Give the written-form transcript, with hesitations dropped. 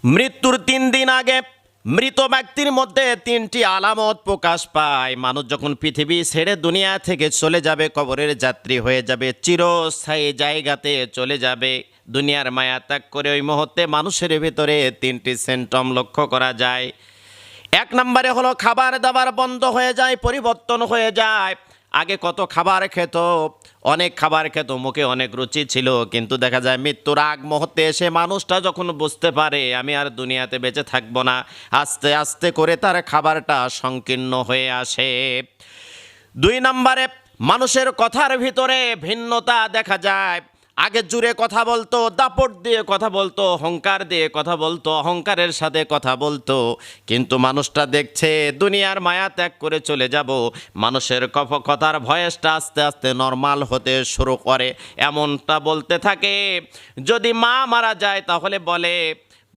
মৃত্যুর 3 দিন আগে মৃত ব্যক্তির মধ্যে 3টি আলামত প্রকাশ পায়। মানুষ যখন পৃথিবী ছেড়ে দুনিয়া থেকে চলে যাবে, কবরের যাত্রী হয়ে যাবে, চিরস্থায়ী জায়গাতে চলে যাবে, দুনিয়ার মায়া ত্যাগ করে, ওই মুহূর্তে মানুষের ভিতরে 3টি সিমটম লক্ষ্য করা যায়। 1 নম্বরে হলো খাবার দাবার বন্ধ হয়ে যায়, পরিবর্তন হয়ে যায়। আগে কত খাবার খেত, অনেক খাবার খেত, মুখে অনেক রুচি ছিল, কিন্তু দেখা যায় মৃত্যুর আগ মুহূর্তে এসে মানুষটা যখন বুঝতে পারে আমি আর দুনিয়াতে বেঁচে থাকবো না, আস্তে আস্তে করে তার খাবারটা সংকীর্ণ হয়ে আসে। 2 নম্বরে মানুষের কথার ভিতরে ভিন্নতা দেখা যায়। আগে জুড়ে কথা বলতো, দাপট দিয়ে কথা বলতো, অহংকার দিয়ে কথা বলতো, অহংকারের সাথে কথা বলতো, কিন্তু মানুষটা দেখছে দুনিয়ার মায়া ত্যাগ করে চলে যাব, মানুষের কথার ভয়েসটা আস্তে আস্তে নর্মাল হতে শুরু করে, এমনটা বলতে থাকে। যদি মা মারা যায় তাহলে বলে